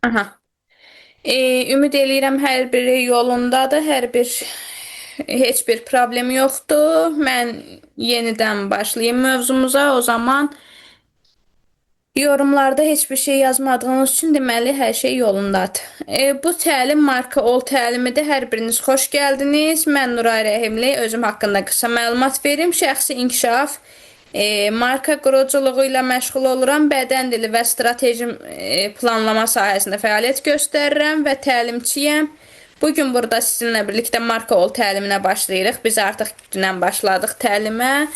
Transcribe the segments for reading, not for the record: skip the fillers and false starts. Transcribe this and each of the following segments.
Aha. Ümid eləyirəm hər biri yolundadır, heç bir problemi yoxdur. Mən yenidən başlayayım mövzumuza. O zaman yorumlarda heç bir şey yazmadığınız üçün deməli hər şey yolundadır. Bu təlim marka ol təlimidir. Hər biriniz xoş gəldiniz. Mən Nuray Rəhimli özüm haqqında qısa məlumat verim. Şəxsi inkişaf, marka quruculuğu ilə məşğul oluram. Bədən dili və strateji planlama sahəsində fəaliyyət göstərirəm və təlimçiyəm. Bugün burada sizinlə birlikdə marka ol təliminə başlayırıq. Biz artıq dünən başladıq təlimə.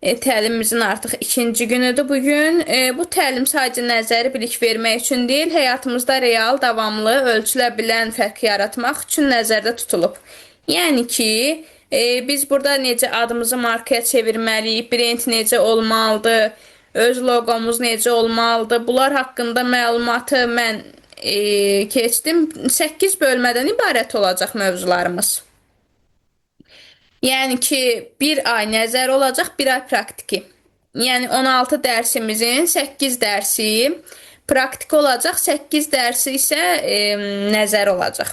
Təlimimizin artıq ikinci günüdür bugün. Bu təlim sadəcə nəzəri bilik vermək üçün deyil, həyatımızda real, davamlı, ölçülə bilən fərq yaratmaq üçün nəzərdə tutulub. Yəni ki, biz burada necə adımızı markaya çevirməliyik, brend necə olmalıdır, öz loqomuz necə olmalıdır, bunlar haqqında məlumatı mən keçdim. 8 bölmədən ibarət olacaq mövzularımız. Yəni ki, bir ay nəzər olacaq, bir ay praktiki. Yəni 16 dərsimizin 8 dərsi praktiki olacaq, 8 dərsi isə nəzər olacaq.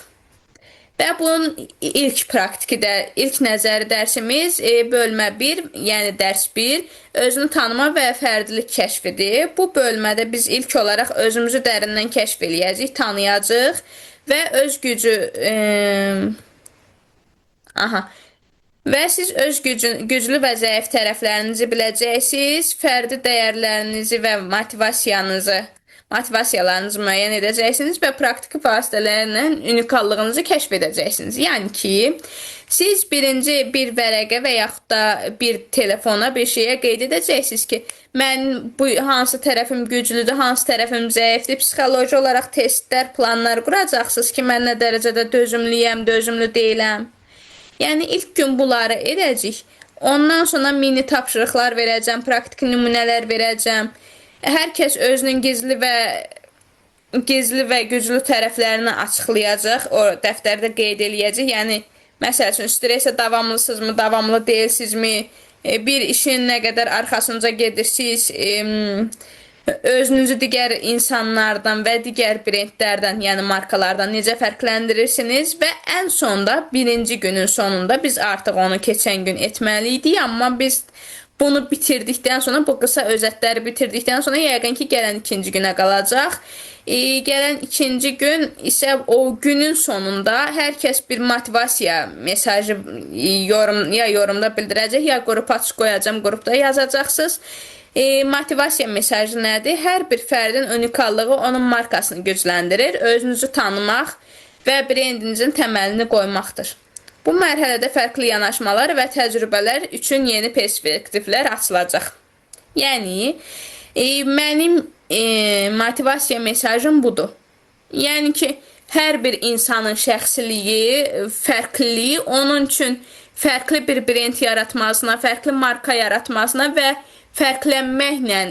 Və bunun ilk praktikdə, ilk nəzəri dərsimiz bölmə 1, yəni dərs 1, özünü tanıma və fərdilik kəşfidir. Bu bölmədə biz ilk olaraq özümüzü dərindən kəşf eləyəcəyik, tanıyacağıq və öz gücü və siz öz güclü və zəif tərəflərinizi biləcəksiniz, fərdi dəyərlərinizi və motivasiyalarınızı müəyyən edəcəksiniz və praktiki vasitələrlə unikallığınızı kəşf edəcəksiniz. Yəni ki, siz birinci bir vərəqə və yaxud da bir telefona bir şeyə qeyd edəcəksiniz ki, mən bu hansı tərəfim güclüdür, hansı tərəfim zəifdir, psixoloji olaraq testlər, planlar quracaqsınız ki, mən nə dərəcədə dözümlüyəm, dözümlü deyiləm. Yəni ilk gün bunları edəcəyik. Ondan sonra mini tapşırıqlar verəcəm, praktiki nümunələr verəcəm. Hər kəs özünün gizli və güclü tərəflərini açıqlayacaq, o dəftərdə qeyd eləyəcək. Yəni məsəl üçün stressə davamlısınızmı, davamlı deyilsizmi, bir işin nə qədər arxasınca gedirsiniz, özünüzü digər insanlardan və digər brendlərdən, yəni markalardan necə fərqləndirirsiniz və ən sonda birinci günün sonunda biz artıq onu keçən gün etməliydik, amma biz bunu bitirdikdən sonra, bu qısa özətləri bitirdikdən sonra yəqin ki, gələn ikinci günə qalacaq. Gələn ikinci gün isə o günün sonunda hər kəs bir motivasiya mesajı yorumda bildirəcək, ya qrupa açıq qoyacam, qrupda yazacaqsınız. Motivasiya mesajı nədir? Hər bir fərdin unikallığı onun markasını gücləndirir, özünüzü tanımaq və brendinizin təməlini qoymaqdır. Bu mərhələdə fərqli yanaşmalar və təcrübələr üçün yeni perspektivlər açılacaq. Yəni, mənim motivasiya mesajım budur. Yəni ki, hər bir insanın şəxsiliyi, fərqliliyi onun üçün fərqli bir brend yaratmasına, fərqli marka yaratmasına və fərqlənməklə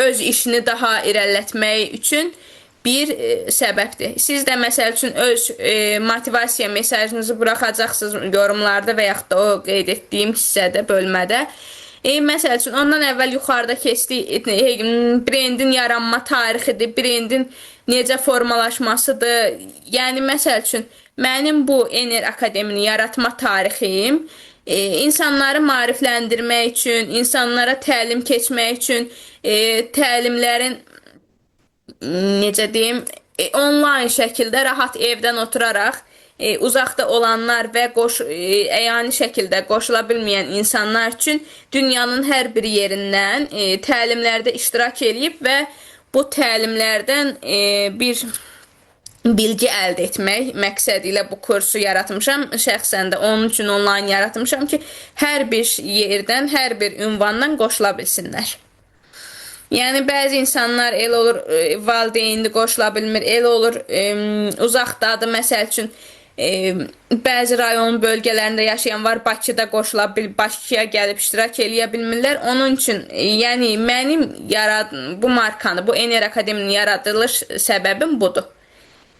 öz işini daha irələtmək üçün bir səbəbdir. Siz də məsəl üçün öz motivasiya mesajınızı buraxacaqsınız yorumlarda və yaxud da o qeyd etdiyim hissədə, bölmədə. Məsəl üçün, ondan əvvəl yuxarıda keçdik, brendin yaranma tarixidir, brendin necə formalaşmasıdır. Yəni, məsəl üçün, mənim bu Ener Akademini yaratma tarixim, insanları maarifləndirmək üçün, insanlara təlim keçmək üçün, təlimlərin, necə deyim, onlayn şəkildə rahat evdən oturaraq, uzaqda olanlar və əyani şəkildə qoşula bilməyən insanlar üçün dünyanın hər bir yerindən təlimlərdə iştirak edib və bu təlimlərdən bir bilgi əldə etmək məqsədi ilə bu kursu yaratmışam. Şəxsən də onun üçün onlayn yaratmışam ki, hər bir yerdən, hər bir ünvandan qoşula bilsinlər. Yəni, bəzi insanlar el olur, valideyni qoşula bilmir, el olur, uzaqdadır, məsəl üçün, bəzi rayon bölgələrində yaşayan var, Bakıda qoşula bil, Bakıya gəlib iştirak eləyə bilmirlər. Onun üçün, yəni, mənim bu markanı, bu Ener Akademinin yaradılış səbəbim budur.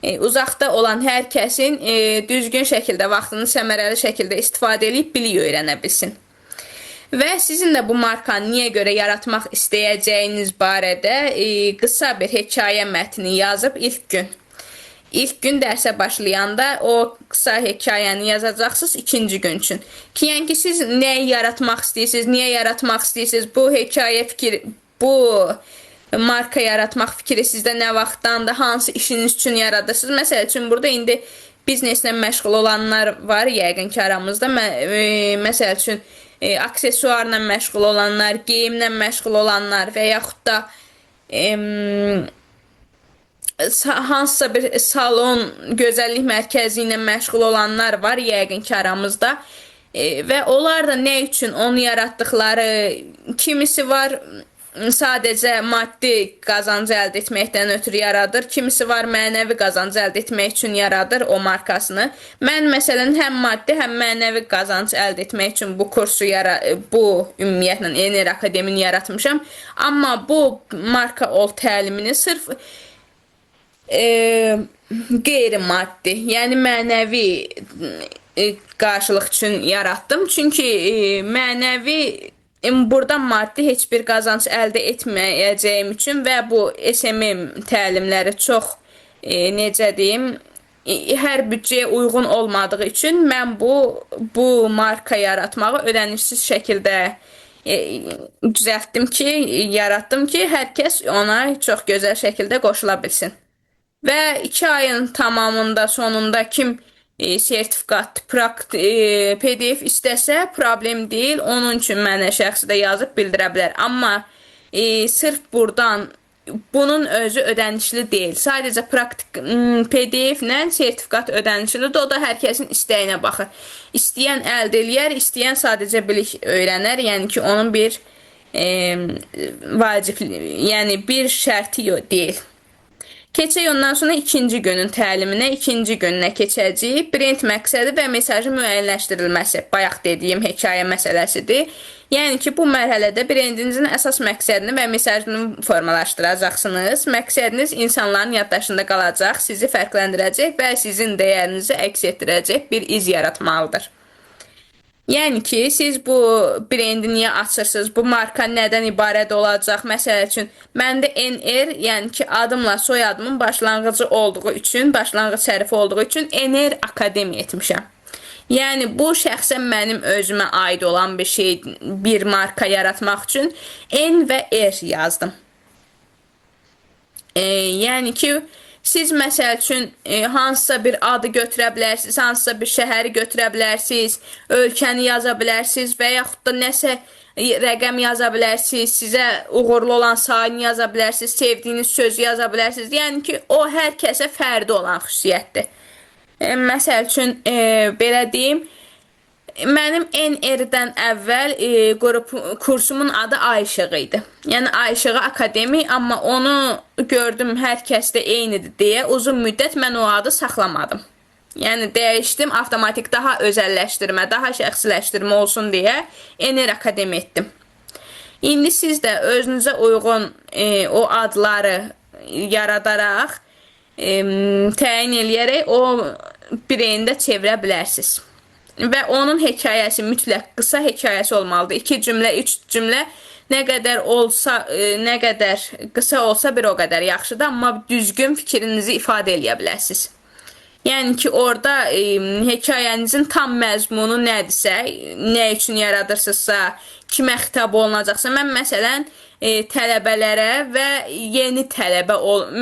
Uzaqda olan hər kəsin düzgün şəkildə, vaxtını səmərəli şəkildə istifadə edib bilik öyrənə bilsin. Və sizin də bu markanı niyə görə yaratmaq istəyəcəyiniz barədə qısa bir hekayə mətni yazıb İlk gün dərsə başlayanda o qısa hekayəni yazacaqsınız ikinci gün üçün. Yəni ki, siz nəyi yaratmaq istəyirsiniz, niyə yaratmaq istəyirsiniz, bu hekayə fikri, bu marka yaratmaq fikri sizdə nə vaxtdandır, hansı işiniz üçün yaradırsınız. Məsəl üçün, burada indi bizneslə məşğul olanlar var yəqin ki aramızda. Məsəl üçün, aksesuarla məşğul olanlar, geyimlə məşğul olanlar və yaxud da hansısa bir salon, gözəllik mərkəzi ilə məşğul olanlar var yəqin ki aramızda. Və onlar da nə üçün onu yaratdıqları, kimisi var sadəcə maddi qazanc əldə etməkdən ötürü yaradır, kimisi var mənəvi qazanc əldə etmək üçün yaradır o markasını. Mən məsələn həm maddi, həm mənəvi qazanc əldə etmək üçün bu kursu ümumiyyətlə Ener Akademini yaratmışam. Amma bu marka ol təlimini sırf qeyri-maddi, yəni mənəvi qarşılıq üçün yaratdım. Çünki mənəvi burada maddi heç bir qazanc əldə etməyəcəyim üçün və bu SMM təlimləri çox, necə deyim, hər büdcəyə uyğun olmadığı üçün mən bu marka yaratmağı ödənişsiz şəkildə düzəltdim ki, yarattım ki, hər kəs ona çox gözəl şəkildə qoşula bilsin. Və 2 ayın tamamında, sonunda kim sertifikat, PDF istəsə problem deyil, onun üçün mənə şəxsi də yazıb bildirə bilər. Amma sırf buradan bunun özü ödənişli deyil. Sadəcə praktik PDF ilə sertifikat ödənişlidir. O da hər kəsin istəyinə baxır. İstəyən əldə eləyər, istəyən sadəcə bilik öyrənər. Yəni ki, onun bir vacib, yəni bir şərti deyil. Keçək ondan sonra ikinci günün təliminə, ikinci gününə keçəcəyik. Brend məqsədi və mesajın müəyyənləşdirilməsi, bayaq dediyim hekayə məsələsidir. Yəni ki, bu mərhələdə brendinizin əsas məqsədini və mesajını formalaşdıracaqsınız. Məqsədiniz insanların yaddaşında qalacaq, sizi fərqləndirəcək və sizin dəyərinizi əks etdirəcək bir iz yaratmalıdır. Yəni ki, siz bu brendi niyə açırsınız? Bu marka nədən ibarət olacaq? Məsəl üçün, məndə NR, yəni ki, adımla soyadımın başlanğıcı olduğu üçün, başlanğıc hərfi olduğu üçün NR Akademi etmişəm. Yəni, bu şəxsən mənim özümə aid olan bir şey, bir marka yaratmaq üçün N və R yazdım. Yəni ki, siz məsəl üçün hansısa bir adı götürə bilərsiniz, hansısa bir şəhəri götürə bilərsiniz, ölkəni yaza bilərsiniz və yaxud da nəsə rəqəm yaza bilərsiniz, sizə uğurlu olan sayını yaza bilərsiniz, sevdiyiniz sözü yaza bilərsiniz. Yəni ki, o hər kəsə fərdi olan xüsusiyyətdir. Məsəl üçün, belə deyim, mənim NR-dən əvvəl kursumun adı Ayşıq idi. Yəni Ayşığı Akademi, amma onu gördüm hər kəsdə eynidir deyə uzun müddət mən o adı saxlamadım. Yəni dəyişdim, avtomatik daha özəlləşdirmə, daha şəxsiləşdirmə olsun deyə NR Akademi etdim. İndi siz də özünüzə uyğun o adları yaradaraq, təyin eləyərək o brendə çevirə bilərsiniz. Və onun hekayəsi mütləq qısa hekayəsi olmalıdır. 2 cümlə, 3 cümlə nə qədər qısa olsa bir o qədər yaxşıdır, amma düzgün fikrinizi ifadə eləyə bilərsiniz. Yəni ki, orada hekayənizin tam məzmunu nədirsə, nə üçün yaradırsınızsa, kimə xitab olunacaqsa, mən məsələn tələbələrə və yeni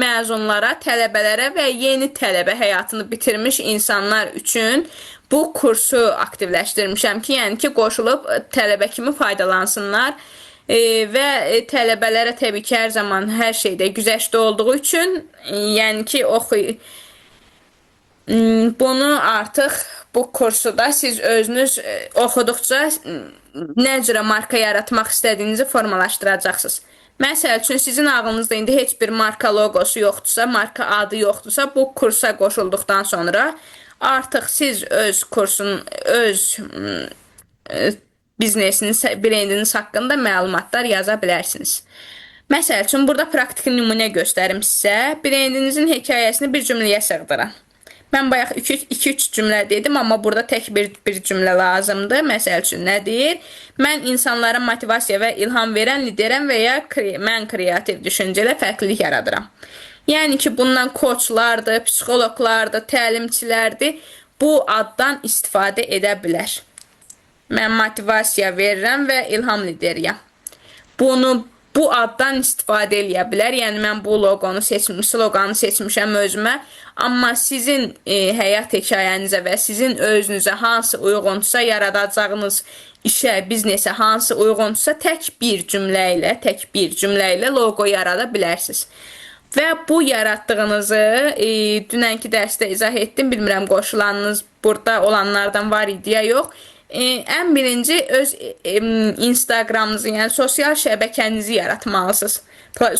məzunlara, tələbələrə və yeni tələbə həyatını bitirmiş insanlar üçün bu kursu aktivləşdirmişəm ki, yəni ki, qoşulub tələbə kimi faydalansınlar və tələbələrə təbii ki, hər zaman hər şeydə güzəştdə olduğu üçün, yəni ki, bunu artıq bu kursuda siz özünüz oxuduqca nə cürə marka yaratmaq istədiyinizi formalaşdıracaqsınız. Məsəl üçün, sizin ağlınızda indi heç bir marka logosu yoxdursa, marka adı yoxdursa, bu kursa qoşulduqdan sonra artıq siz öz biznesiniz, brendiniz haqqında məlumatlar yaza bilərsiniz. Məsəl üçün, burada praktik nümunə göstərim sizə. Brendinizin hekayəsini bir cümləyə sığdıran. Mən bayaq 2-3 cümlə dedim, amma burada tək bir cümlə lazımdır. Məsəl üçün nə deyir? Mən insanlara motivasiya və ilham verən liderəm və ya mən kreativ düşüncələ fərqlilik yaradıram. Yəni ki, bundan koçlardır, psixoloqlardır, təlimçilərdir. Bu addan istifadə edə bilər. Mən motivasiya verirəm və ilham lideriyəm. Bu addan istifadə edə bilər. Yəni mən bu sloqanı seçmişəm özümə. Amma sizin həyat hekayənizə və sizin özünüzə hansı uyğunsa, yaradacağınız işə, biznesə hansı uyğunsa tək bir cümlə ilə loqo yarada bilərsiniz. Və bu yaratdığınızı dünənki dərsdə izah etdim. Bilmirəm qoşulanınız burada olanlardan var idi ya yox. Ən birinci öz Instagramınızı, yəni sosial şəbəkənizi yaratmalısınız.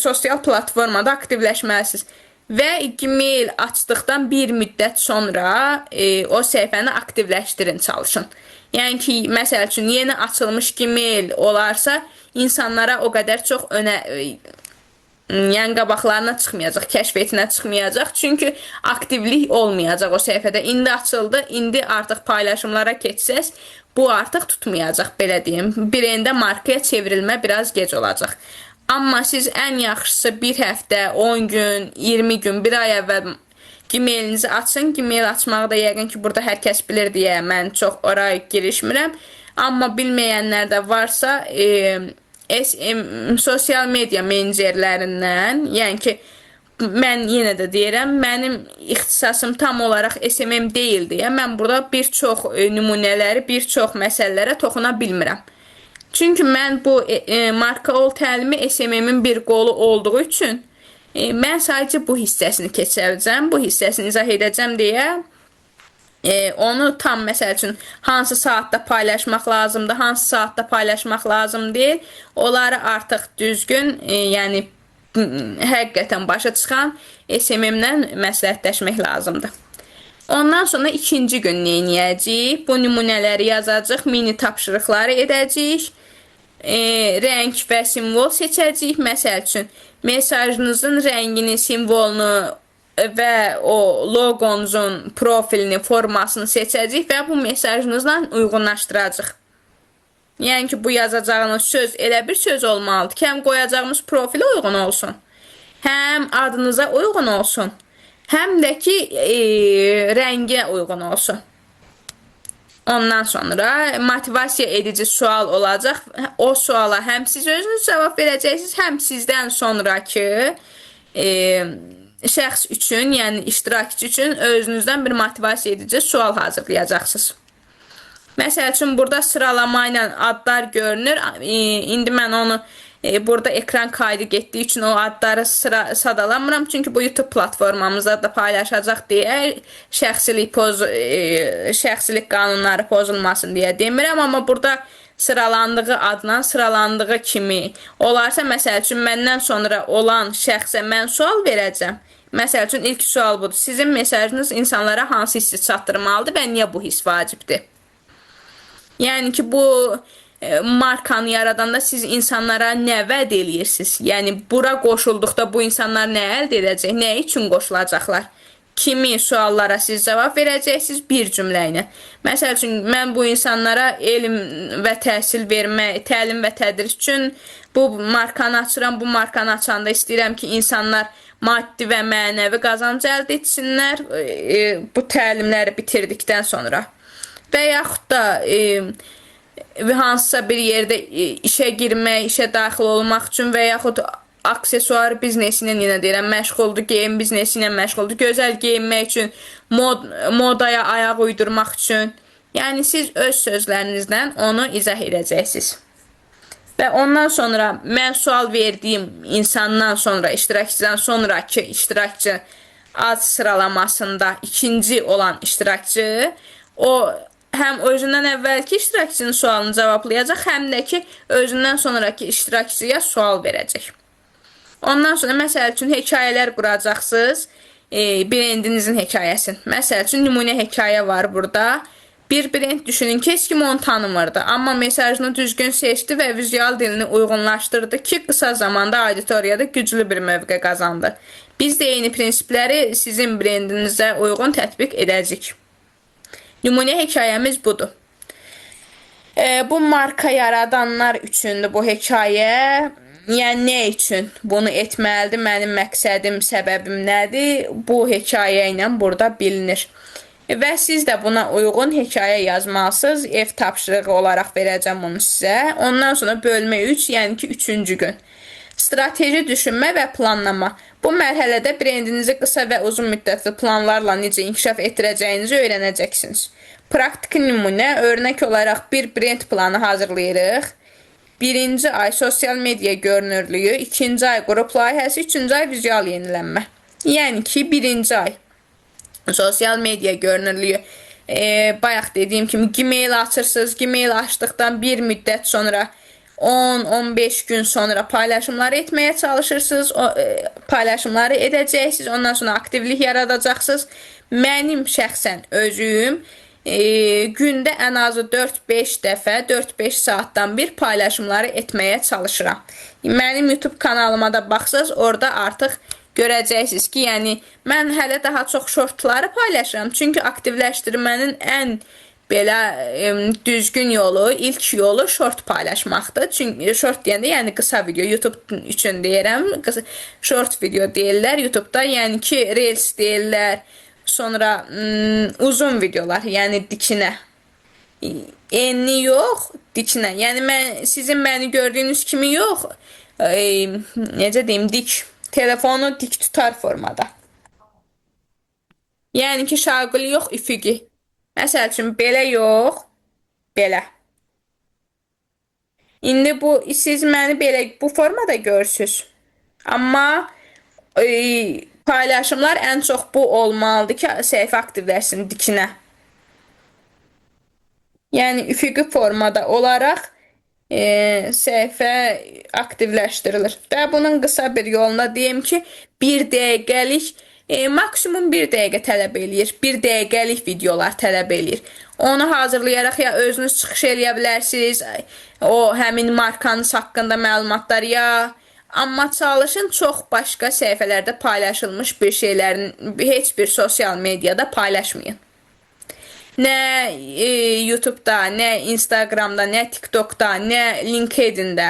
Sosial platformada aktivləşməlisiniz. Və Gmail açdıqdan bir müddət sonra o səhifəni aktivləşdirin, çalışın. Yəni ki, məsəl üçün yeni açılmış Gmail olarsa, insanlara o qədər çox yəni qabaqlarına çıxmayacaq, kəşfiyyətinə çıxmayacaq. Çünki aktivlik olmayacaq o səhifədə. İndi açıldı, indi artıq paylaşımlara keçsəz, bu artıq tutmayacaq, belə deyim. Birində markaya çevrilmə biraz gec olacaq. Amma siz ən yaxşısı bir həftə, 10 gün, 20 gün, bir ay əvvəl Gmailinizi açın. Gmail açmağı da yəqin ki, burada hər kəs bilir deyə mən çox oraya girişmirəm. Amma bilməyənlər də varsa, sosial media menecerlərindən, yəni ki, mən yenə də deyirəm, mənim ixtisasım tam olaraq SMM deyil deyə mən burada bir çox nümunələri, bir çox məsələlərə toxuna bilmirəm. Çünki mən bu marka ol təlimi SMM-in bir qolu olduğu üçün mən sadəcə bu hissəsini keçirəcəm, bu hissəsini izah edəcəm deyə onu tam məsəl üçün hansı saatda paylaşmaq lazımdır, hansı saatda paylaşmaq lazım deyil. Onları artıq düzgün, yəni həqiqətən başa çıxan SMM-dən məsləhətləşmək lazımdır. Ondan sonra ikinci gün nə edəcəyik? Bu nümunələri yazacaq, mini tapşırıqları edəcəyik. Rəng və simvol seçəcəyik. Məsəl üçün, mesajınızın rəngini, simvolunu və o loqonuzun profilini, formasını seçəcəyik və bu mesajınızla uyğunlaşdıracaq. Yəni ki, bu yazacağınız söz elə bir söz olmalıdır ki, həm qoyacağımız profilə uyğun olsun, həm adınıza uyğun olsun, həm də ki, rəngə uyğun olsun. Ondan sonra motivasiya edici sual olacaq. O suala həm siz özünüz cavab verəcəksiniz, həm sizdən sonraki şəxs üçün, yəni iştirakçı üçün özünüzdən bir motivasiya edici sual hazırlayacaqsınız. Məsəl üçün, burada sıralama ilə adlar görünür. İndi mən onu burada ekran kaydı getdiyi üçün o adları sadalamıram. Çünki bu YouTube platformamızda da paylaşacaq deyə şəxsilik qanunları pozulmasın deyə demirəm. Amma burada sıralandığı adla, sıralandığı kimi olarsa, məsəl üçün, məndən sonra olan şəxsə mən sual verəcəm. Məsəl üçün, ilk sual budur. Sizin mesajınız insanlara hansı hissi çatdırmalıdır və niyə bu hiss vacibdir? Yəni ki, bu markanı yaradanda siz insanlara nə vəd eləyirsiniz? Yəni, bura qoşulduqda bu insanlar nə əldə edəcək? Nə üçün qoşulacaqlar? Kimi suallara siz cavab verəcəksiniz bir cümlə ilə. Məsəl üçün, mən bu insanlara elm və təhsil vermək, təlim və tədris üçün bu markanı açıram. Bu markanı açanda istəyirəm ki, insanlar maddi və mənəvi qazanc əldə etsinlər bu təlimləri bitirdikdən sonra. Və yaxud da hansısa bir yerdə işə girmək, işə daxil olmaq üçün və yaxud aksesuar biznesi ilə yenə deyirəm, məşğuldur, geyim biznesi ilə məşğuldur, gözəl geyinmək üçün, modaya ayaq uydurmaq üçün. Yəni, siz öz sözlərinizdən onu izah edəcəksiniz. Və ondan sonra mən sual verdiyim insandan sonra, iştirakçıdan sonraki iştirakçı ad sıralamasında ikinci olan iştirakçı, o həm özündən əvvəlki iştirakçının sualını cavablayacaq, həm də ki, özündən sonraki iştirakçıya sual verəcək. Ondan sonra, məsəl üçün, hekayələr quracaqsınız, brendinizin hekayəsini. Məsəl üçün, nümunə hekayə var burada. Bir brend düşünün ki, heç kim onu tanımırdı, amma mesajını düzgün seçdi və vizual dilini uyğunlaşdırdı ki, qısa zamanda auditoriyada güclü bir mövqe qazandı. Biz də eyni prinsipləri sizin brendinizə uyğun tətbiq edəcəyik. Nümunə hekayəmiz budur. Bu marka yaradanlar üçündür bu hekayə. Yəni nə üçün bunu etməlidir? Mənim məqsədim, səbəbim nədir? Bu hekayə ilə burada bilinir. Və siz də buna uyğun hekayə yazmalısınız. Ev tapşırığı olaraq verəcəm onu sizə. Ondan sonra bölmə 3, yəni ki 3-cü gün. Strateji düşünmə və planlama. Bu mərhələdə brendinizi qısa və uzun müddətli planlarla necə inkişaf etdirəcəyinizi öyrənəcəksiniz. Praktik nümunə, örnək olaraq bir brend planı hazırlayırıq. Birinci ay sosial media görünürlüyü, ikinci ay qrup layihəsi, üçüncü ay vizual yenilənmə. Yəni ki, birinci ay sosial media görünürlüyü. Bayaq dediyim kimi Gmail açırsınız. Gmail açdıqdan bir müddət sonra 10-15 gün sonra paylaşımları etməyə çalışırsınız. Paylaşımları edəcəksiniz. Ondan sonra aktivlik yaradacaqsınız. Mənim şəxsən özüm gündə ən azı 4-5 dəfə, 4-5 saatdan bir paylaşımları etməyə çalışıram. Mənim YouTube kanalıma da baxsaz, orada artıq görəcəksiniz ki, yəni mən hələ daha çox şortları paylaşıram. Çünki aktivləşdirmənin ən belə düzgün yolu, ilk yolu şort paylaşmaqdır. Çünki şort deyəndə yəni qısa video, YouTube üçün deyirəm, short video deyirlər YouTube'da, yəni ki Reels deyirlər. Sonra uzun videolar, yəni dikinə. Enli yox, dikinə. Yəni sizin məni gördüyünüz kimi yox, necə deyim, dik. Telefonu dik tutar formada. Yəni ki şaquli yox, üfüqi. Məsəl üçün belə yox, belə. İndi siz məni belə bu formada görürsünüz. Amma paylaşımlar ən çox bu olmalıdır ki, səhifə aktivləşsin dikinə. Yəni üfüqi formada olaraq səhifə aktivləşdirilir. Və bunun qısa bir yoluna deyim ki, 1 dəqiqəlik, maksimum 1 dəqiqə tələb eləyir. 1 dəqiqəlik videolar tələb eləyir. Onu hazırlayaraq ya özünüz çıxış eləyə bilərsiniz, o həmin markanız haqqında məlumatlar ya. Amma çalışın çox başqa səhifələrdə paylaşılmış bir şeylərin heç bir sosial mediada paylaşmayın. Nə YouTube'da, nə Instagram'da, nə TikTok'da, nə LinkedIn'də,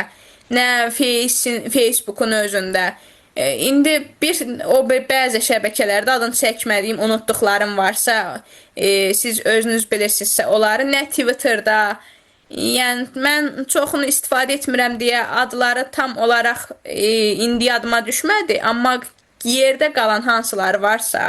nə Facebook'un özündə. İndi bəzi şəbəkələrdə adını çəkmədiyim, unutduqlarım varsa, siz özünüz bilirsinizsə onları, nə Twitter'da. Yəni mən çoxunu istifadə etmirəm deyə adları tam olaraq indi yadıma düşmədi, amma yerdə qalan hansıları varsa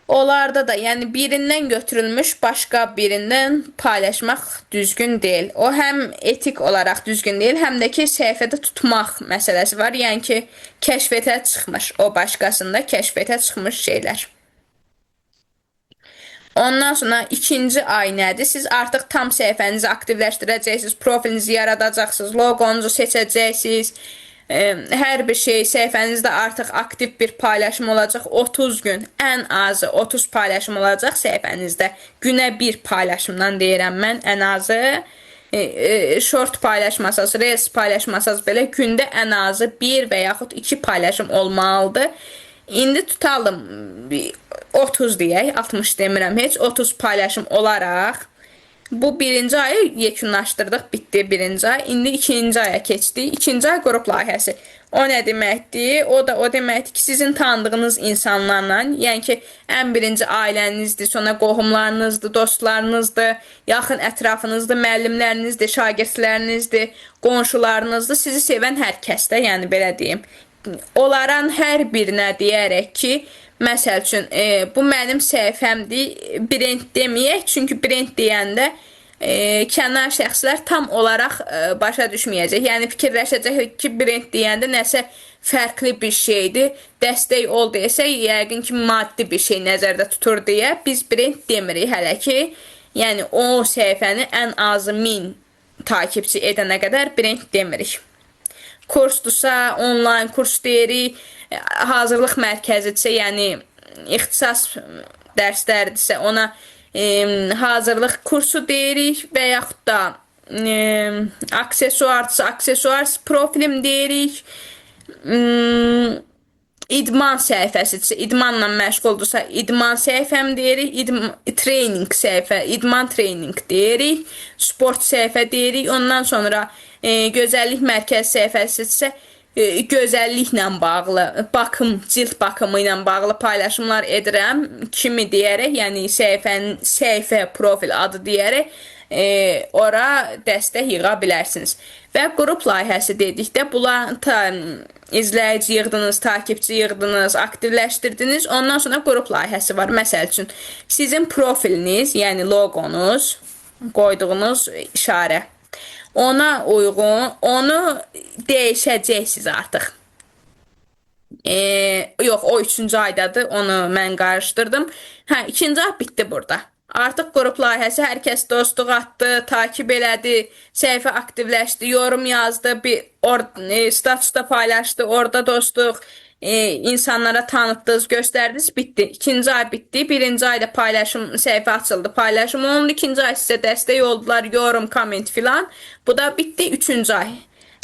onlarda da yəni birindən götürülmüş başqa birindən paylaşmaq düzgün deyil. O həm etik olaraq düzgün deyil, həm də ki səhifədə tutmaq məsələsi var. Yəni ki kəşfətə çıxmış, o başqasında kəşfətə çıxmış şeylər. Ondan sonra ikinci ay nədir? Siz artıq tam səhifənizi aktivləşdirəcəksiniz, profilinizi yaradacaqsınız, logonuzu seçəcəksiniz. Hər bir şey səhifənizdə artıq aktiv bir paylaşım olacaq. 30 gün, ən azı 30 paylaşım olacaq səhifənizdə. Günə bir paylaşımdan deyirəm mən, ən azı. Short paylaşmasaz, Reels paylaşmasaz belə gündə ən azı 1 və yaxud 2 paylaşım olmalıdır. İndi tutalım 30 deyək, 60 demirəm heç, 30 paylaşım olaraq bu birinci ayı yekunlaşdırdıq, bitdi birinci ay. İndi ikinci aya keçdik. İkinci ay qrup layihəsi. O nə deməkdir? O da o deməkdir ki, sizin tanıdığınız insanlarla, yəni ki, ən birinci ailənizdir, sonra qohumlarınızdır, dostlarınızdır, yaxın ətrafınızdır, müəllimlərinizdir, şagirdlərinizdir, qonşularınızdır, sizi sevən hər kəsdə, yəni belə deyim. Onların hər birinə deyərək ki, məsəl üçün, bu mənim səhifəmdir, brend deməyək, çünki brend deyəndə kənar şəxslər tam olaraq başa düşməyəcək. Yəni fikirləşəcək ki, brend deyəndə nəsə fərqli bir şeydir, dəstək ol desək, yəqin ki, maddi bir şey nəzərdə tutur deyə biz brend demirik hələ ki. Yəni o səhifəni ən azı 1000 takipçi edənə qədər brend demirik. Kursdursa, onlayn kurs deyirik, hazırlıq mərkəzidirsə, yəni ixtisas dərslərdirsə ona hazırlıq kursu deyirik və yaxud da aksesuar profilim deyirik. İdman səhifəsi, idmanla məşğuldursa, idman səhifəm deyirik, treyning səhifə, idman treyning deyirik, sport səhifə deyirik. Ondan sonra gözəllik mərkəzi səhifəsi isə gözəlliklə bağlı, cilt bakımı ilə bağlı paylaşımlar edirəm kimi deyərək, yəni səhifə profil adı deyərək ora dəstək yığa bilərsiniz. Və qrup layihəsi dedikdə izləyici yığdınız, takipçi yığdınız, aktivləşdirdiniz. Ondan sonra qrup layihəsi var. Məsəl üçün, sizin profiliniz, yəni loqonuz, qoyduğunuz işarə. Ona uyğun, onu dəyişəcəksiniz artıq. Yox, o 3-cü aydadır, onu mən qarışdırdım. 2-ci ay bitdi burada. Artıq qrup layihəsi, hər kəs dostluq atdı, takip elədi, səhifə aktivləşdi, yorum yazdı, statusda paylaşdı, orada dostluq, insanlara tanıtdınız, göstərdiniz, bitdi. 2-ci ay bitdi, 1-ci ayda paylaşım, səhifə açıldı, paylaşım olundu, 2-ci ay sizə dəstək oldular, yorum, komment filan. Bu da bitdi, 3-cü ay.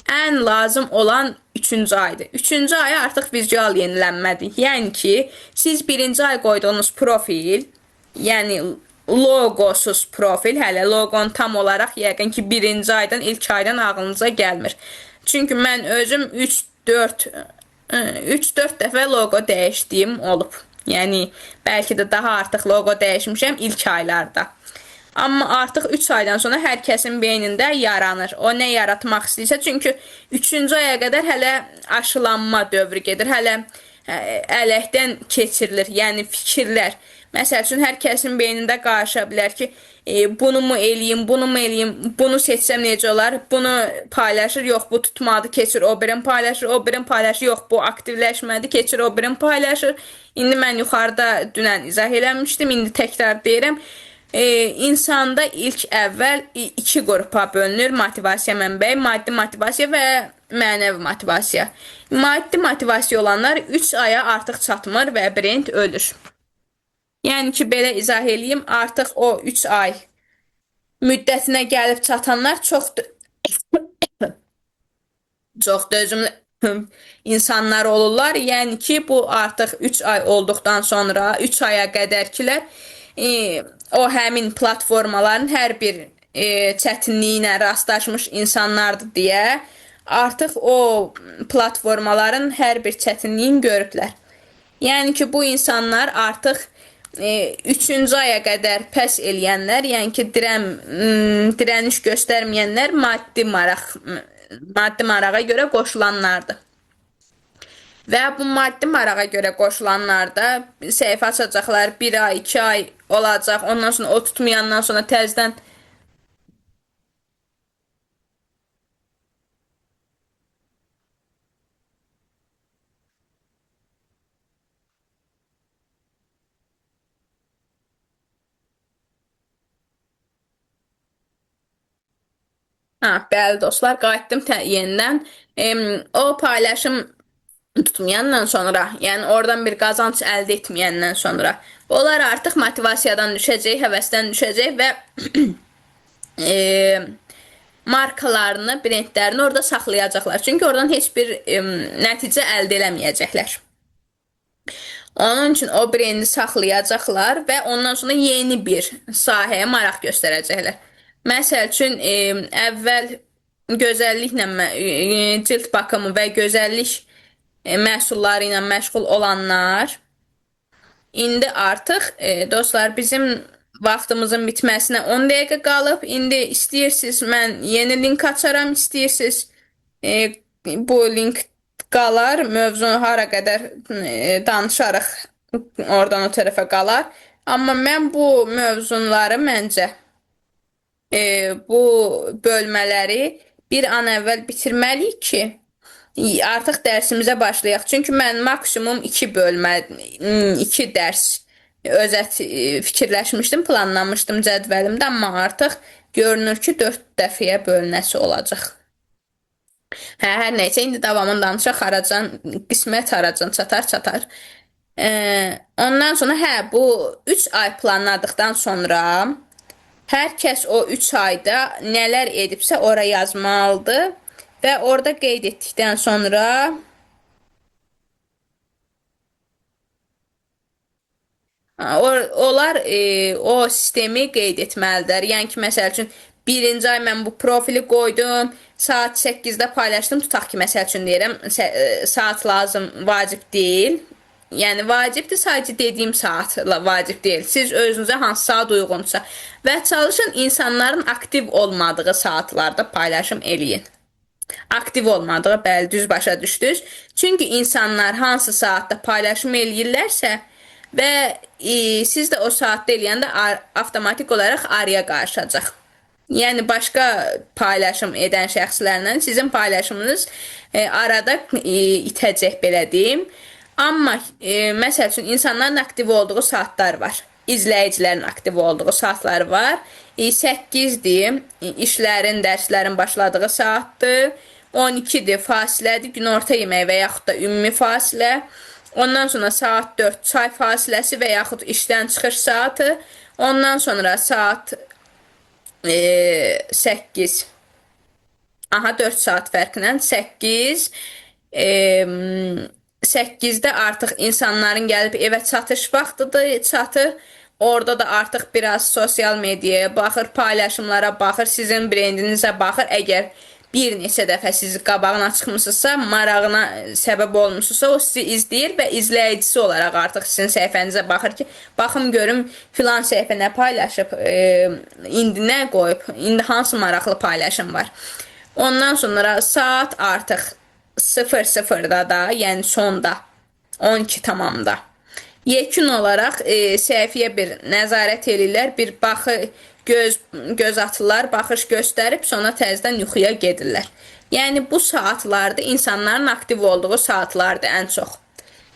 Ən lazım olan 3-cü aydır. 3-cü aya artıq vizual yenilənmədir. Yəni ki, siz 1-ci ay qoyduğunuz profil, yəni logosuz profil, hələ loqon tam olaraq yəqin ki 1-ci aydan, ilk aydan ağlınıza gəlmir. Çünki mən özüm 3-4 dəfə loqo dəyişdiyim olub. Yəni bəlkə də daha artıq loqo dəyişmişəm ilk aylarda. Amma artıq 3 aydan sonra hər kəsin beynində yaranır. O nə yaratmaq istəyirsə, çünki 3-cü aya qədər hələ aşılanma dövrü gedir, hələ ələkdən keçirilir, yəni fikirlər. Məsəl üçün, hər kəsin beynində qarışa bilər ki, bunu mu eləyim, bunu mu eləyim, bunu seçsəm necə olar, bunu paylaşır, yox, bu tutmadı, keçir, o birin paylaşır, o birin paylaşır, yox, bu aktivləşmədi, keçir, o birin paylaşır. İndi mən yuxarıda dünən izah eləmişdim, indi təkrar deyirəm. İnsanda ilk əvvəl 2 qrupa bölünür motivasiya mənbəyi, maddi motivasiya və mənəvi motivasiya. Maddi motivasiya olanlar 3 aya artıq çatmır və brend ölür. Yəni ki, belə izah eləyim, artıq o 3 ay müddətinə gəlib çatanlar çox dözümlü insanlar olurlar. Yəni ki, bu artıq 3 ay olduqdan sonra, 3 aya qədərkilər o həmin platformaların hər bir çətinliyinə rastlaşmış insanlardır deyə artıq o platformaların hər bir çətinliyini görüblər. Yəni ki, bu insanlar artıq 3-cü aya qədər pəs eləyənlər, yəni ki, dirəniş göstərməyənlər maddi marağa görə qoşulanlardır. Və bu maddi marağa görə qoşulanlarda səhifə açacaqlar, 1 ay, 2 ay olacaq, ondan sonra o tutmayandan sonra təzədən bəli dostlar, qayıtdım yenidən. O paylaşım tutmayandan sonra, yəni oradan bir qazanc əldə etməyəndən sonra onlar artıq motivasiyadan düşəcək, həvəsdən düşəcək və markalarını, brendlərini orada saxlayacaqlar. Çünki oradan heç bir nəticə əldə eləməyəcəklər. Onun üçün o brendi saxlayacaqlar və ondan sonra yeni bir sahəyə maraq göstərəcəklər. Məsəl üçün, əvvəl gözəlliklə, cilt bakımı və gözəllik məhsulları ilə məşğul olanlar, indi artıq dostlar, bizim vaxtımızın bitməsinə 10 dəqiqə qalıb. İndi istəyirsiniz, mən yeni link açaram, istəyirsiniz bu link qalar, mövzunu hara qədər danışarıq, oradan o tərəfə qalar. Amma mən bu mövzuları məncə bu bölmələri bir an əvvəl bitirməliyik ki, artıq dərsimizə başlayaq. Çünki mən maksimum 2 bölmə, 2 dərs özət fikirləşmişdim, planlamışdım cədvəlimdə, amma artıq görünür ki, 4 dəfəyə bölünəsi olacaq. Hər neysə, indi davamını danışaq, qismət haracan çatar. Ondan sonra bu 3 ay planladıktan sonra hər kəs o 3 ayda nələr edibsə ora yazmalıdır və orada qeyd etdikdən sonra onlar o sistemi qeyd etməlidirlər. Yəni ki, məsəl üçün birinci ay mən bu profili qoydum, saat 8-də paylaşdım. Tutaq ki, məsəl üçün deyirəm, saat lazım, vacib deyil. Yəni vacibdir, sadəcə dediyim saat vacib deyil. Siz özünüzə hansı saat uyğunsa və çalışın insanların aktiv olmadığı saatlarda paylaşım eləyin. Aktiv olmadığı, bəli, düz başa düşdünüz. Çünki insanlar hansı saatda paylaşım eləyirlərsə və siz də o saatda eləyəndə avtomatik olaraq araya qarışacaq. Yəni başqa paylaşım edən şəxslərlə sizin paylaşımınız arada itəcək, belə deyim. Amma məsəl üçün insanların aktiv olduğu saatlar var. İzləyicilərin aktiv olduğu saatlar var. 8-dir, işlərin, dərslərin başladığı saatdır. 12-dir, fasilədir, günorta yeməyi və yaxud da ümumi fasilə. Ondan sonra saat 4 çay fasiləsi və yaxud işdən çıxış saatı. Ondan sonra saat 8. Aha, 4 saat fərqlə 8. 8-də artıq insanların gəlib evə çatış vaxtıdır, çatır. Orada da artıq biraz sosial mediaya baxır, paylaşımlara baxır, sizin brendinizə baxır. Əgər bir neçə dəfə sizi qabağına çıxmısınızsa, marağına səbəb olmuşsunuzsa, o sizi izləyir və izləyicisi olaraq artıq sizin səhifənizə baxır ki, baxım görüm filan səhifə nə paylaşıb, indi nə qoyub, indi hansı maraqlı paylaşım var. Ondan sonra saat artıq 00-da da, yəni sonda, 12 tamamda. Yekun olaraq səhifəyə bir nəzarət eləyirlər, bir göz atırlar, baxış göstərib, sonra təzədən yuxuya gedirlər. Yəni bu saatlarda insanların aktiv olduğu saatlardır ən çox.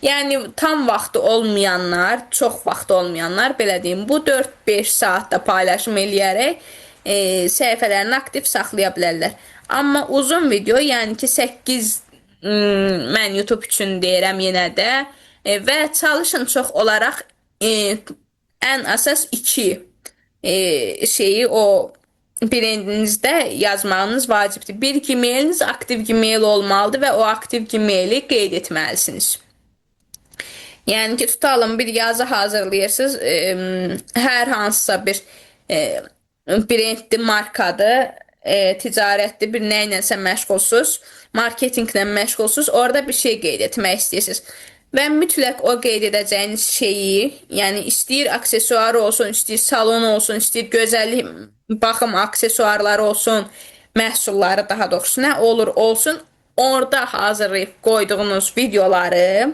Yəni tam vaxtı olmayanlar, çox vaxtı olmayanlar, belə deyim, bu 4-5 saatda paylaşım eləyərək səhifələrini aktiv saxlaya bilərlər. Amma uzun video, yəni ki 8 mən YouTube üçün deyirəm yenə də və çalışın çox olaraq ən əsas 2 şeyi o brendinizdə yazmağınız vacibdir. Bir, Gmailiniz aktiv Gmail olmalıdır və o aktiv Gmaili qeyd etməlisiniz. Yəni ki, tutalım bir yazı hazırlayırsınız, hər hansısa bir brendli markadır, ticarətdir, bir nə ilənsə məşğulsuz, marketinqlə məşğulsuz, orada bir şey qeyd etmək istəyirsiniz. Və mütləq o qeyd edəcəyiniz şeyi, yəni istəyir aksesuar olsun, istəyir salon olsun, istəyir gözəllik baxım aksesuarları olsun, məhsulları daha doğrusu nə olur olsun, orada hazırlayıb qoyduğunuz videoları,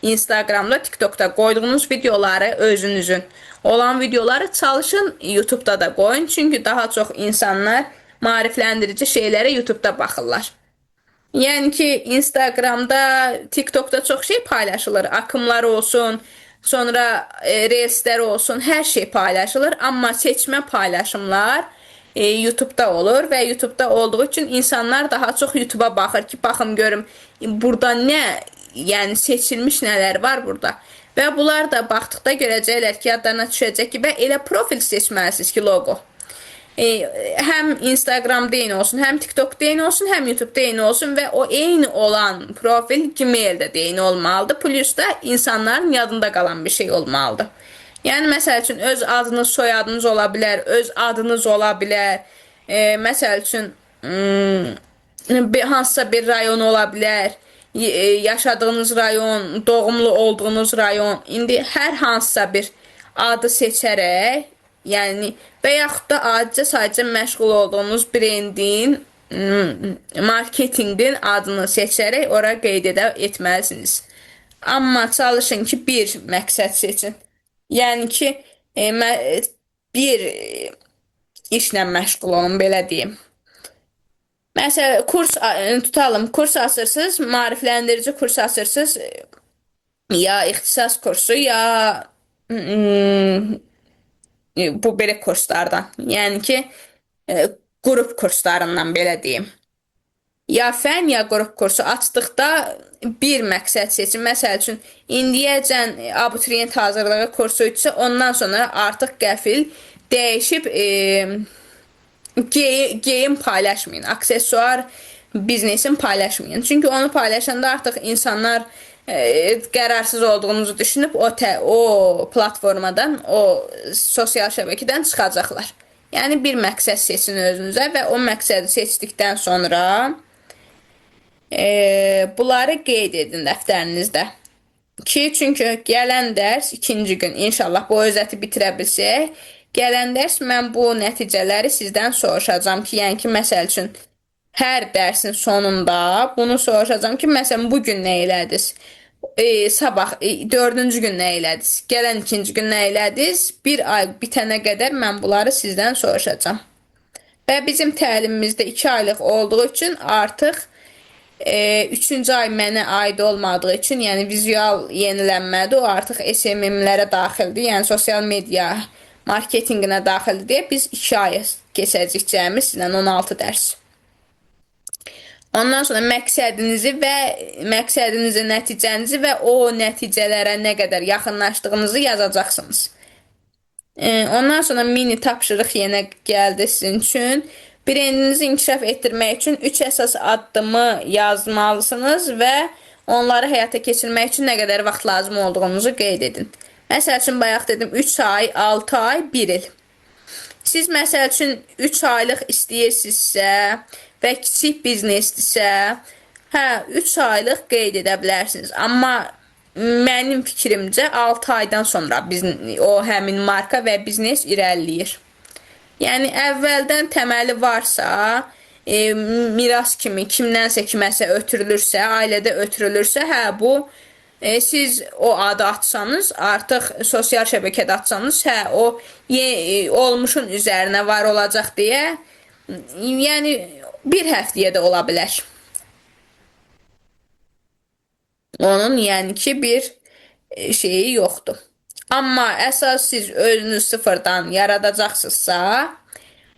Instagramda, TikTokda qoyduğunuz videoları özünüzün olan videoları çalışın YouTube'da da qoyun. Çünki daha çox insanlar maarifləndirici şeylərə YouTube'da baxırlar. Yəni ki, Instagramda, TikTokda çox şey paylaşılır. Akımlar olsun, sonra reelslər olsun, hər şey paylaşılır. Amma seçmə paylaşımlar YouTube'da olur və YouTube'da olduğu üçün insanlar daha çox YouTube'a baxır ki, baxım görüm burada nə, yəni seçilmiş nələr var burada. Və bunlar da baxdıqda görəcəklər ki, yadlarına düşəcək ki, və elə profil seçməlisiniz ki, logo. Həm Instagramda eyni olsun, həm TikTokda eyni olsun, həm YouTube'da eyni olsun və o eyni olan profil Gmail'də də eyni olmalıdır. Plus da insanların yadında qalan bir şey olmalıdır. Yəni məsəl üçün öz adınız, soyadınız ola bilər, öz adınız ola bilər. Məsəl üçün hansısa bir rayon ola bilər, yaşadığınız rayon, doğumlu olduğunuz rayon. İndi hər hansısa bir adı seçərək, yəni və yaxud da adicə sadəcə məşğul olduğunuz brendin, marketinqin adını seçərək ora qeyd etməlisiniz. Amma çalışın ki, bir məqsəd seçin. Yəni ki, bir işlə məşğul olun, belə deyim. Məsələn, kurs tutalım, kurs açırsınız, maarifləndirici kurs açırsınız, ya ixtisas kursu, ya bu belə kurslardan. Yəni ki, qrup kurslarından belə deyim. ya fən ya qrup kursu açdıqda bir məqsəd seçin. Məsəl üçün indiyəcən abituriyent hazırlığı kursu isə ondan sonra artıq qəfil dəyişib geyim paylaşmayın. Aksesuar biznesin paylaşmayın. Çünki onu paylaşanda artıq insanlar qərarsız olduğunuzu düşünüb o platformadan, o sosial şəbəkədən çıxacaqlar. Yəni bir məqsəd seçin özünüzə və o məqsədi seçdikdən sonra bunları qeyd edin dəftərinizdə. Çünki gələn dərs ikinci gün inşallah bu özəti bitirə bilsək, gələn dərs mən bu nəticələri sizdən soruşacağam ki, yəni ki, məsəl üçün hər dərsin sonunda bunu soruşacağam ki, məsələn, bugün nə elədiniz? Sabah, dördüncü gün nə elədiniz? Gələn ikinci gün nə elədiniz? Bir ay bitənə qədər mən bunları sizdən soruşacağam. Və bizim təlimimizdə 2 aylıq olduğu üçün artıq 3-cü ay mənə aid olmadığı üçün, yəni vizual yenilənmədir, o artıq SMM-lərə daxildir, yəni sosial media marketinqinə daxildir deyə biz 2 ay keçəcəyik cəmi sizlə 16 dərs. Ondan sonra məqsədinizi, nəticənizi və o nəticələrə nə qədər yaxınlaşdığınızı yazacaqsınız. Ondan sonra mini tapşırıq yenə gəldi sizin üçün. Brendinizi inkişaf etdirmək üçün 3 əsas addımı yazmalısınız və onları həyata keçirmək üçün nə qədər vaxt lazım olduğunuzu qeyd edin. Məsəl üçün, bayaq dedim 3 ay, 6 ay, 1 il. Siz məsəl üçün 3 aylıq istəyirsinizsə və kiçik biznesdirsə, 3 aylıq qeyd edə bilərsiniz. Amma mənim fikrimcə 6 aydan sonra o həmin marka və biznes irəliləyir. Yəni əvvəldən təməli varsa, miras kimi kimdənsə kiməsə ötürülürsə, ailədə ötürülürsə, bu siz o adı atsanız, artıq sosial şəbəkədə atsanız, o olmuşun üzərinə var olacaq deyə, yəni bir həftəyə də ola bilər. Onun yəni ki, bir şeyi yoxdur. Amma əsas siz özünüz sıfırdan yaradacaqsınızsa,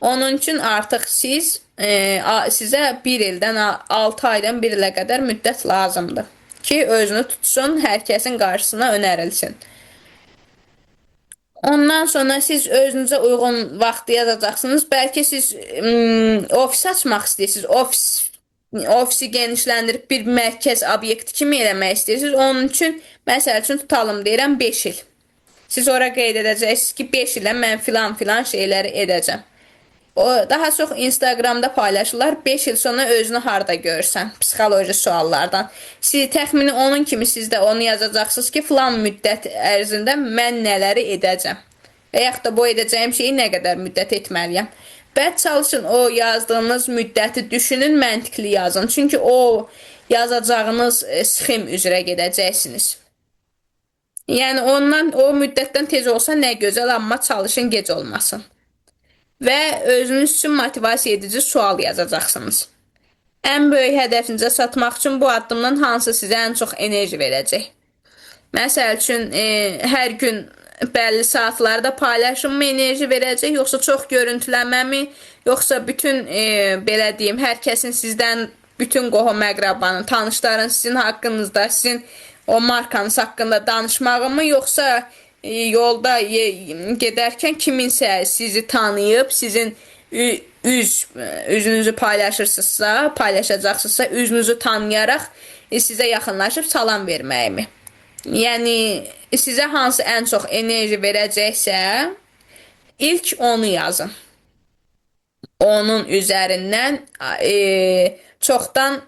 onun üçün artıq sizə 1 ildən 6 aydan 1 ilə qədər müddət lazımdır ki, özünü tutsun, hər kəsin qarşısına önərilsin. Ondan sonra siz özünüzə uyğun vaxtı yazacaqsınız. Bəlkə siz ofis açmaq istəyirsiniz, ofisi genişləndirib bir mərkəz obyekti kimi eləmək istəyirsiniz. Onun üçün, məsəl üçün tutalım deyirəm 5 il. Siz ora qeyd edəcəksiniz ki, 5 ilə mən filan şeyləri edəcəm. Daha çox Instagramda paylaşırlar, 5 il sonra özünü harda görürsən, psixoloji suallardan. Siz təxmini onun kimi siz də onu yazacaqsınız ki, filan müddət ərzində mən nələri edəcəm. Və yaxud da bu edəcəyim şeyi nə qədər müddət etməliyəm. Və çalışın o yazdığınız müddəti düşünün, məntiqli yazın. Çünki o yazacağınız sxem üzrə gedəcəksiniz. Yəni o müddətdən tez olsa nə gözəl, amma çalışın gec olmasın. Və özünüz üçün motivasiya edici sual yazacaqsınız. Ən böyük hədəfinizə çatmaq üçün bu addımdan hansı sizə ən çox enerji verəcək? Məsəl üçün, hər gün bəlli saatlarda paylaşımı enerji verəcək, yoxsa çox görüntülənməmi, yoxsa bütün, belə deyim, hər kəsin sizdən, bütün qohum əqrabanın, tanışların sizin haqqınızda, sizin o markanız haqqında danışmağımı, yoxsa yolda gedərkən kiminsə sizi tanıyıb, sizin üzünüzü paylaşacaqsınızsa, üzünüzü tanıyaraq sizə yaxınlaşıb salam verməyimi. Yəni, sizə hansı ən çox enerji verəcəksə, ilk onu yazın. Onun üzərindən çoxdan